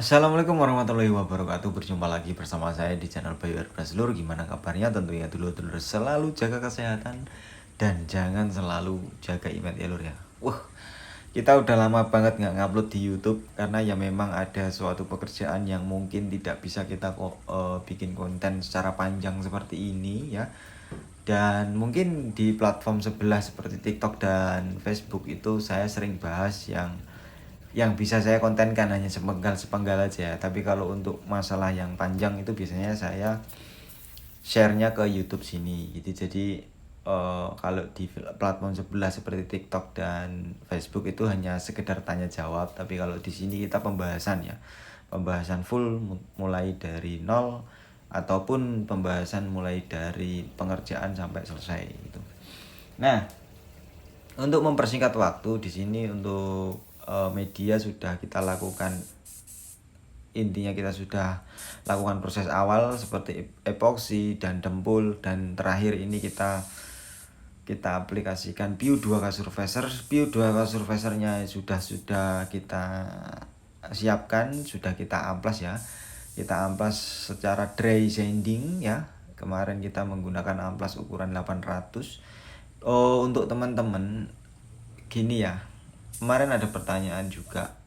Assalamualaikum warahmatullahi wabarakatuh. Berjumpa lagi bersama saya di channel Bayu Airbrand Lur. Gimana kabarnya? Tentunya dulur-dulur selalu jaga kesehatan dan jangan selalu jaga image ya Lur ya. Kita udah lama banget nggak ngupload di YouTube karena ya memang ada suatu pekerjaan yang mungkin tidak bisa kita bikin konten secara panjang seperti ini ya. Dan mungkin di platform sebelah seperti TikTok dan Facebook itu saya sering bahas yang bisa saya kontenkan hanya sepenggal aja. Tapi kalau untuk masalah yang panjang itu biasanya saya share-nya ke YouTube sini gitu. Jadi kalau di platform sebelah seperti TikTok dan Facebook itu hanya sekedar tanya jawab, tapi kalau di sini kita pembahasan full mulai dari nol ataupun pembahasan mulai dari pengerjaan sampai selesai gitu. Nah, untuk mempersingkat waktu di sini untuk media sudah kita lakukan, intinya kita sudah lakukan proses awal seperti epoksi dan dempul, dan terakhir ini kita aplikasikan PIU 2K Surfacer. PIU 2K Surfacernya sudah kita siapkan, sudah kita amplas ya. Kita amplas secara dry sanding ya. Kemarin kita menggunakan amplas ukuran 800. Untuk teman-teman gini ya. Kemarin ada pertanyaan juga.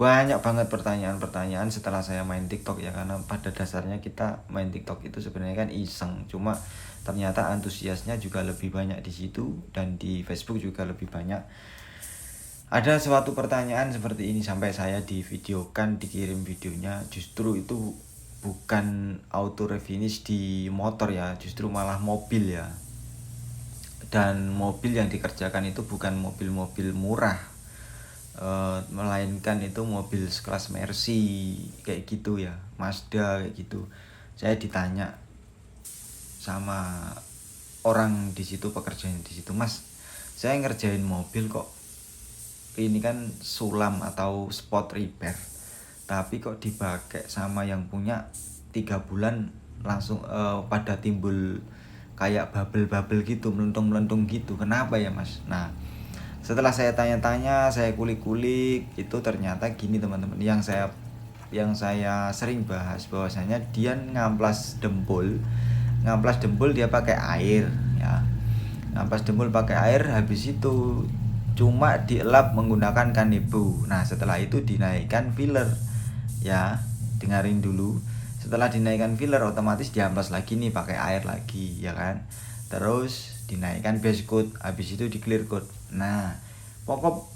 Banyak banget pertanyaan-pertanyaan setelah saya main TikTok ya, karena pada dasarnya kita main TikTok itu sebenarnya kan iseng, cuma ternyata antusiasnya juga lebih banyak di situ, dan di Facebook juga lebih banyak. Ada suatu pertanyaan seperti ini sampai saya divideokan, dikirim videonya, justru itu bukan auto refinish di motor ya, justru malah mobil ya. Dan mobil yang dikerjakan itu bukan mobil-mobil murah, melainkan itu mobil sekelas Mercy kayak gitu ya, Mazda kayak gitu. Saya ditanya sama orang di situ, pekerjaan di situ, "Mas, saya ngerjain mobil kok ini kan sulam atau spot repair, tapi kok dipakai sama yang punya 3 bulan langsung pada timbul kayak bubble-bubble gitu, melentung-melentung gitu. Kenapa ya Mas?" Nah, setelah saya tanya-tanya, saya kulik-kulik, itu ternyata gini teman-teman, yang saya sering bahas bahwasanya dia ngamplas dempul dia pakai air ya. Ngamplas dempul pakai air, habis itu cuma dielap menggunakan kanebo. Nah, setelah itu dinaikkan filler ya, dengerin dulu. Setelah dinaikkan filler otomatis diamplas lagi nih pakai air lagi ya kan. Terus dinaikkan base coat, habis itu di clear coat. Nah, pokok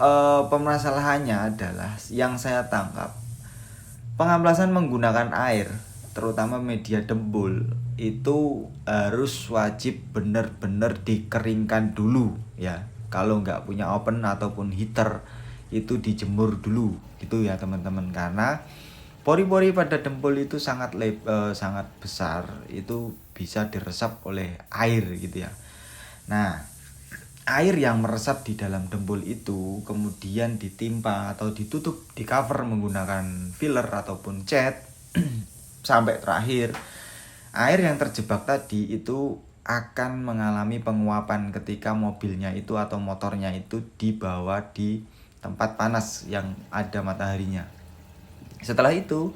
permasalahannya adalah yang saya tangkap, pengamplasan menggunakan air, terutama media dempul, itu harus wajib benar-benar dikeringkan dulu ya. Kalau nggak punya oven ataupun heater, itu dijemur dulu gitu ya teman-teman, karena pori-pori pada dempul itu sangat besar, itu bisa diresap oleh air gitu ya. Nah, air yang meresap di dalam dempul itu kemudian ditimpa atau ditutup, di cover menggunakan filler ataupun cat sampai terakhir air yang terjebak tadi itu akan mengalami penguapan ketika mobilnya itu atau motornya itu dibawa di tempat panas yang ada mataharinya. Setelah itu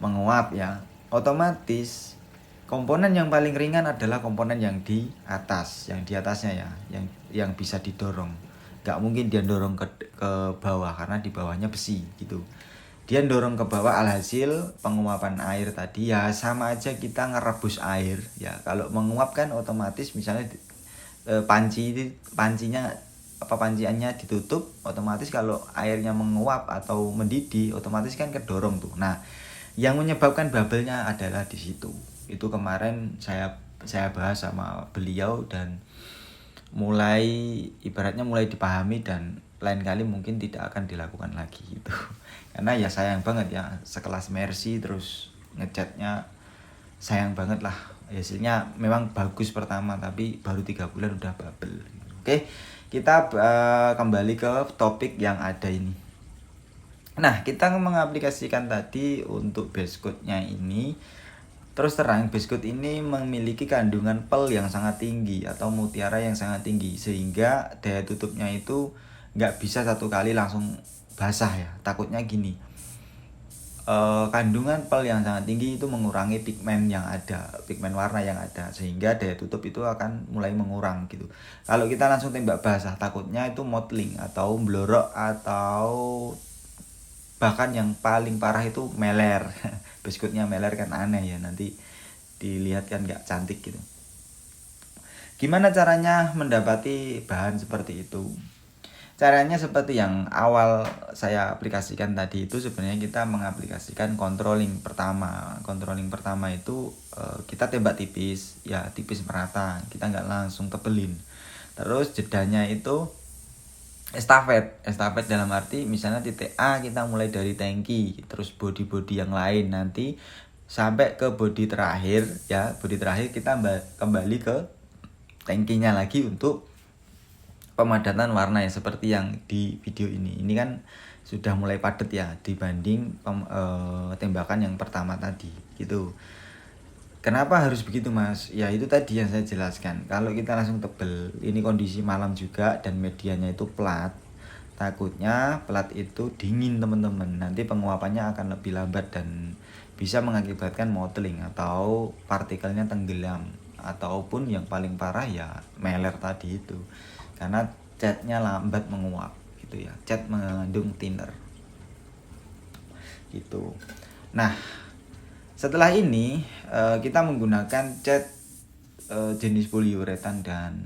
menguap ya, otomatis komponen yang paling ringan adalah komponen yang di atas, yang di atasnya ya, yang bisa didorong. Gak mungkin dia dorong ke bawah karena di bawahnya besi gitu. Dia dorong ke bawah, alhasil penguapan air tadi ya sama aja kita ngerebus air ya. Kalau menguap kan otomatis misalnya panciannya ditutup, otomatis kalau airnya menguap atau mendidih otomatis kan kedorong tuh. Nah, yang menyebabkan bubble-nya adalah di situ. Itu kemarin saya bahas sama beliau, dan ibaratnya mulai dipahami, dan lain kali mungkin tidak akan dilakukan lagi gitu. Karena ya sayang banget ya, sekelas Mercy terus ngecatnya sayang banget lah. Hasilnya memang bagus pertama, tapi baru 3 bulan udah bubble. Oke, kita kembali ke topik yang ada ini. Nah, kita mengaplikasikan tadi untuk base coat-nya ini. Terus terang, base coat ini memiliki kandungan pel yang sangat tinggi atau mutiara yang sangat tinggi, sehingga daya tutupnya itu nggak bisa satu kali langsung basah ya. Takutnya gini, kandungan pel yang sangat tinggi itu mengurangi pigmen yang ada, pigmen warna yang ada, sehingga daya tutup itu akan mulai mengurang gitu. Kalau kita langsung tembak basah, takutnya itu mottling atau blorok, atau bahkan yang paling parah itu meler. Biskutnya meler kan aneh ya, nanti dilihat kan nggak cantik gitu. Gimana caranya mendapati bahan seperti itu? Caranya seperti yang awal saya aplikasikan tadi itu, sebenarnya kita mengaplikasikan controlling pertama. Controlling pertama itu kita tembak tipis, ya tipis merata, kita nggak langsung tebelin. Terus jedanya itu estafet dalam arti misalnya titik A kita mulai dari tangki, terus body yang lain, nanti sampai ke body terakhir ya, body terakhir kita kembali ke tangkinya lagi untuk pemadatan warna ya, seperti yang di video ini. Ini kan sudah mulai padat ya dibanding tembakan yang pertama tadi gitu. Kenapa harus begitu mas? Ya itu tadi yang saya jelaskan. Kalau kita langsung tebel, ini kondisi malam juga dan medianya itu plat, takutnya plat itu dingin teman-teman. Nanti penguapannya akan lebih lambat dan bisa mengakibatkan mottling atau partikelnya tenggelam, ataupun yang paling parah ya meler tadi itu, karena catnya lambat menguap gitu ya, cat mengandung thinner gitu. Nah setelah ini kita menggunakan cat jenis poliuretan, dan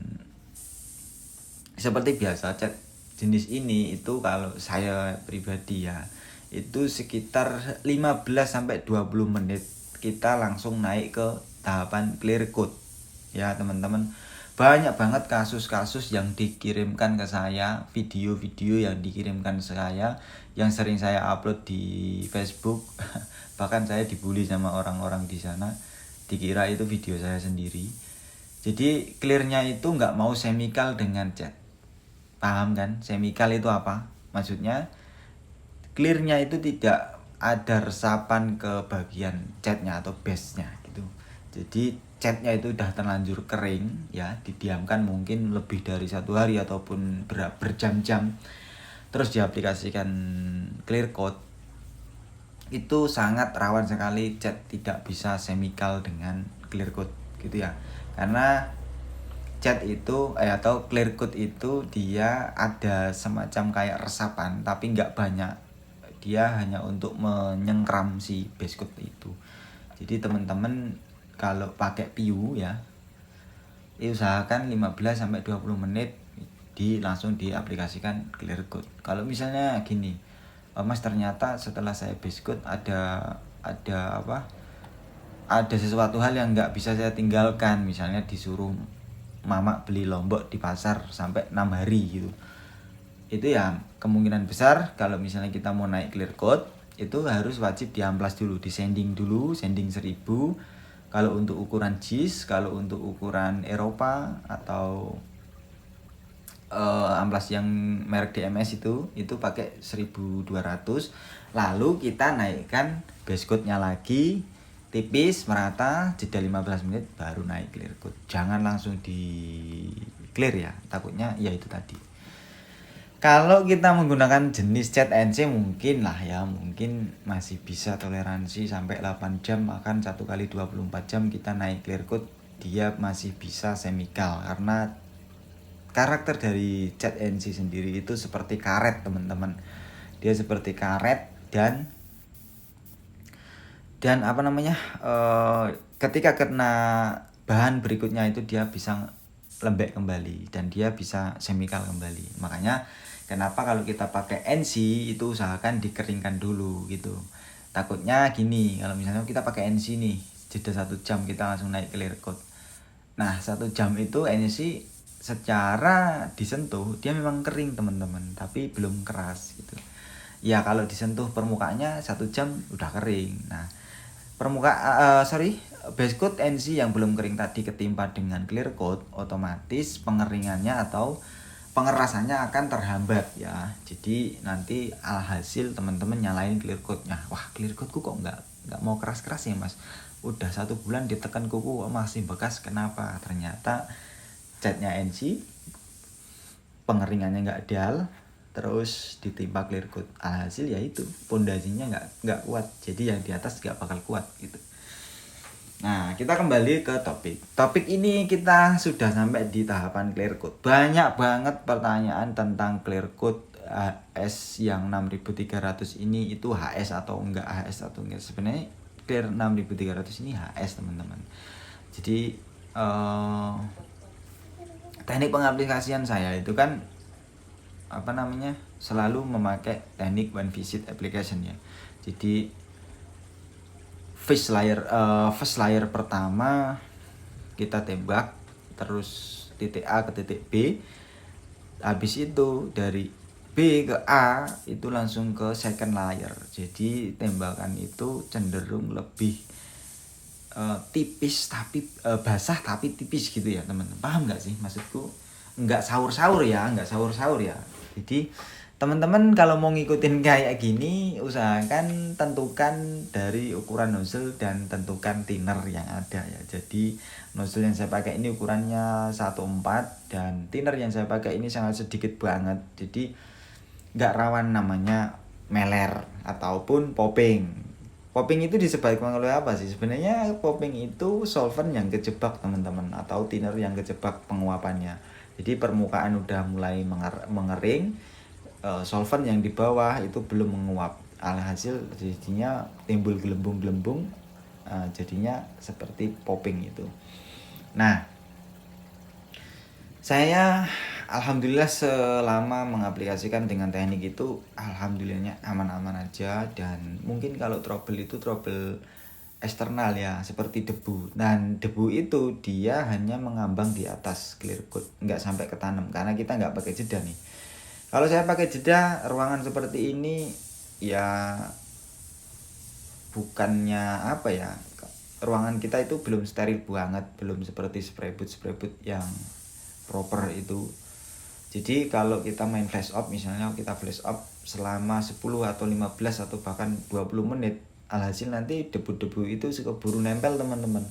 seperti biasa cat jenis ini itu kalau saya pribadi ya itu sekitar 15-20 menit kita langsung naik ke tahapan clear coat ya teman-teman. Banyak banget kasus-kasus yang dikirimkan ke saya, video-video yang dikirimkan ke saya, yang sering saya upload di Facebook. Bahkan saya dibully sama orang-orang di sana, dikira itu video saya sendiri. Jadi clearnya itu nggak mau chemical dengan cat. Paham kan? Chemical itu apa? Maksudnya clearnya itu tidak ada resapan ke bagian catnya atau base-nya gitu. Jadi catnya itu udah terlanjur kering ya, didiamkan mungkin lebih dari 1 hari ataupun berjam-jam, terus diaplikasikan clear coat, itu sangat rawan sekali cat tidak bisa chemical dengan clear coat gitu ya. Karena cat itu atau clear coat itu dia ada semacam kayak resapan tapi nggak banyak, dia hanya untuk menyengkram si base coat itu. Jadi teman-teman kalau pakai PU ya, usahakan 15-20 menit langsung diaplikasikan clear coat. Kalau misalnya gini, mas ternyata setelah saya base coat ada sesuatu hal yang nggak bisa saya tinggalkan, misalnya disuruh mama beli lombok di pasar sampai 6 hari gitu, itu ya kemungkinan besar kalau misalnya kita mau naik clear coat itu harus wajib diamplas dulu, sanding 1000 kalau untuk ukuran JIS. Kalau untuk ukuran Eropa atau amplas yang merek DMS itu pakai 1200. Lalu kita naikkan base coatnya lagi tipis merata, jeda 15 menit baru naik clear coat. Jangan langsung di clear ya, takutnya ya itu tadi. Kalau kita menggunakan jenis cat NC mungkin lah ya, mungkin masih bisa toleransi sampai 8 jam, akan 1 kali 24 jam kita naik clear coat dia masih bisa chemical, karena karakter dari cat NC sendiri itu seperti karet teman-teman. Dia seperti karet dan ketika kena bahan berikutnya itu dia bisa lembek kembali dan dia bisa chemical kembali. Makanya kenapa kalau kita pakai NC itu usahakan dikeringkan dulu gitu. Takutnya gini, kalau misalnya kita pakai NC nih, jeda 1 jam kita langsung naik clear coat. Nah 1 jam itu NC secara disentuh dia memang kering teman-teman, tapi belum keras gitu. Ya kalau disentuh permukaannya 1 jam udah kering. Nah base coat NC yang belum kering tadi ketimpa dengan clear coat, otomatis pengeringannya atau pengerasannya akan terhambat ya. Jadi nanti alhasil teman-teman nyalain clear coatnya, wah clear coatku kok nggak mau keras-keras ya mas, udah 1 bulan ditekan kuku masih bekas. Kenapa? Ternyata catnya NC pengeringannya nggak ideal, terus ditimpa clear coat, hasil ya itu pondasinya nggak kuat, jadi yang di atas nggak bakal kuat gitu. Nah, kita kembali ke topik ini. Kita sudah sampai di tahapan clear coat. Banyak banget pertanyaan tentang clear coat HS yang 6300 ini, itu HS atau enggak, HS atau enggak. Sebenarnya clear 6300 ini HS teman-teman. Jadi teknik pengaplikasian saya itu kan selalu memakai teknik one visit application ya. Jadi first layer pertama kita tembak, terus titik A ke titik B, habis itu dari B ke A itu langsung ke second layer. Jadi tembakan itu cenderung lebih tipis tapi basah tapi tipis gitu ya teman-teman. Paham nggak sih maksudku? Nggak sahur-sahur ya. Jadi teman-teman kalau mau ngikutin kayak gini, usahakan tentukan dari ukuran nozzle dan tentukan thinner yang ada ya. Jadi nozzle yang saya pakai ini ukurannya 1/4 dan thinner yang saya pakai ini sangat sedikit banget. Jadi nggak rawan namanya meler ataupun popping. Popping itu disebabkan oleh apa sih? Sebenarnya popping itu solvent yang kejebak teman-teman, atau thinner yang kejebak penguapannya. Jadi permukaan udah mulai mengering, solvent yang di bawah itu belum menguap, alhasil jadinya timbul gelembung-gelembung, jadinya seperti popping itu. Nah, saya alhamdulillah selama mengaplikasikan dengan teknik itu alhamdulillahnya aman-aman aja. Dan mungkin kalau trouble itu trouble eksternal ya, seperti debu. Dan debu itu dia hanya mengambang di atas clear coat, nggak sampai ketanam karena kita nggak pakai jeda nih. Kalau saya pakai jeda, ruangan seperti ini ya bukannya ruangan kita itu belum steril banget, belum seperti spray boot yang proper itu. Jadi kalau kita main flash off, misalnya kita flash off selama 10 atau 15 atau bahkan 20 menit, alhasil nanti debu-debu itu keburu nempel teman-teman.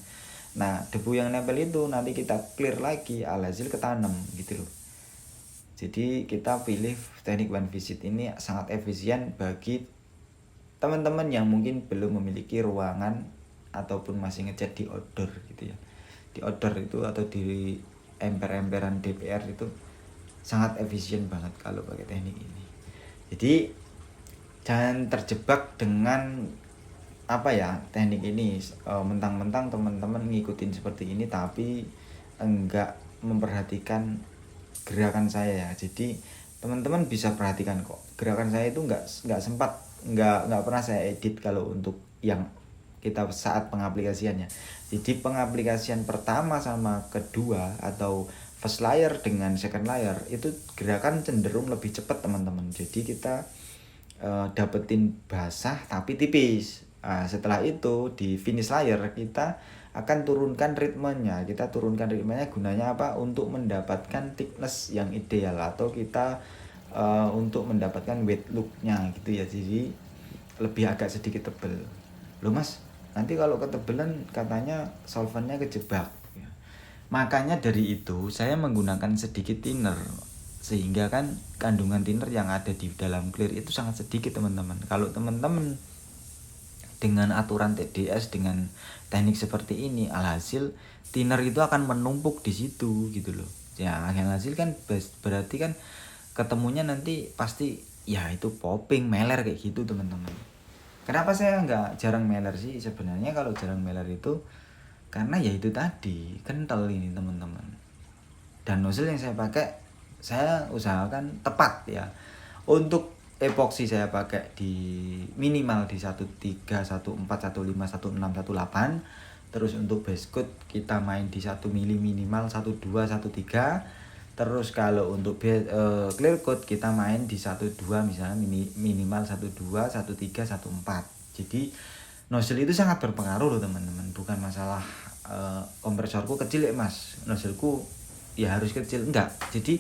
Nah, debu yang nempel itu nanti kita clear lagi, alhasil ketanam gitu loh. Jadi kita pilih teknik one visit ini sangat efisien bagi teman-teman yang mungkin belum memiliki ruangan ataupun masih ngecat di outdoor gitu ya. Di outdoor itu atau di emper-emperan DPR itu sangat efisien banget kalau pakai teknik ini. Jadi jangan terjebak dengan teknik ini, mentang-mentang teman-teman ngikutin seperti ini tapi enggak memperhatikan gerakan saya ya. Jadi teman-teman bisa perhatikan kok, gerakan saya itu nggak pernah saya edit kalau untuk yang kita saat pengaplikasiannya. Jadi pengaplikasian pertama sama kedua atau first layer dengan second layer itu gerakan cenderung lebih cepat teman-teman. Jadi kita dapetin basah tapi tipis. Setelah itu di finish layer kita akan turunkan ritmenya. Kita turunkan ritmenya gunanya apa? Untuk mendapatkan thickness yang ideal, atau kita untuk mendapatkan wet look-nya gitu ya. Jadi lebih agak sedikit tebel. Loh mas, nanti kalau ketebelan katanya solventnya kejebak. Makanya dari itu saya menggunakan sedikit thinner, sehingga kan kandungan thinner yang ada di dalam clear itu sangat sedikit teman-teman. Kalau teman-teman dengan aturan TDS dengan teknik seperti ini, alhasil thinner itu akan menumpuk di situ gitu loh. Ya alhasil kan berarti kan ketemunya nanti pasti ya itu popping, meler kayak gitu teman-teman. Kenapa saya jarang meler sih sebenarnya? Kalau jarang meler itu karena ya itu tadi, kental ini teman-teman. Dan nozzle yang saya pakai saya usahakan tepat ya. Untuk epoksi saya pakai di minimal di 13, 14, 15, 16, 18. Terus untuk base coat kita main di 1 mili minimal 12, 13. Terus kalau untuk clear coat kita main di 12 misalnya minimal 12, 13, 14. Jadi nozzle itu sangat berpengaruh loh teman-teman. Bukan masalah kompresorku kecil ya mas, nozzleku ya harus kecil, enggak. Jadi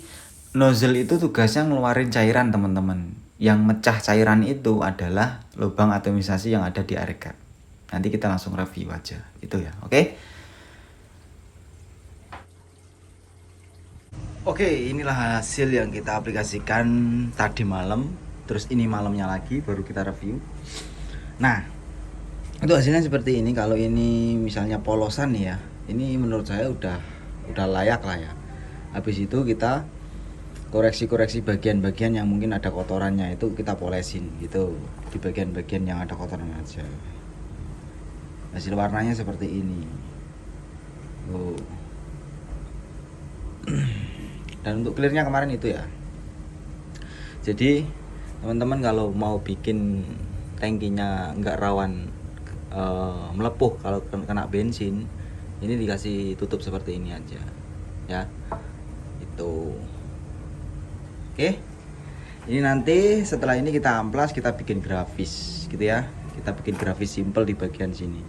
nozzle itu tugasnya ngeluarin cairan teman-teman. Yang mecah cairan itu adalah lubang atomisasi yang ada di agregat. Nanti kita langsung review aja itu ya, oke? Oke, inilah hasil yang kita aplikasikan tadi malam. Terus ini malamnya lagi baru kita review. Nah, itu hasilnya seperti ini. Kalau ini misalnya polosan nih ya, ini menurut saya udah layak lah ya. Habis itu kita koreksi-koreksi bagian-bagian yang mungkin ada kotorannya, itu kita polesin gitu. Di bagian-bagian yang ada kotoran aja. Hasil warnanya seperti ini. Oh. Dan untuk clearnya kemarin itu ya. Jadi teman-teman kalau mau bikin tangkinya nggak rawan melepuh kalau kena bensin, ini dikasih tutup seperti ini aja ya. Itu oke. Ini nanti setelah ini kita amplas, kita bikin grafis gitu ya. Kita bikin grafis simple di bagian sini.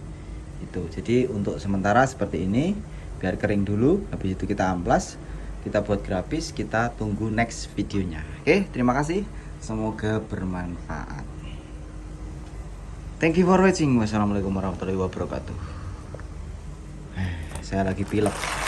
Itu. Jadi untuk sementara seperti ini, biar kering dulu, habis itu kita amplas, kita buat grafis, kita tunggu next videonya. Oke, terima kasih. Semoga bermanfaat. Thank you for watching. Wassalamualaikum warahmatullahi wabarakatuh. Saya lagi pilek.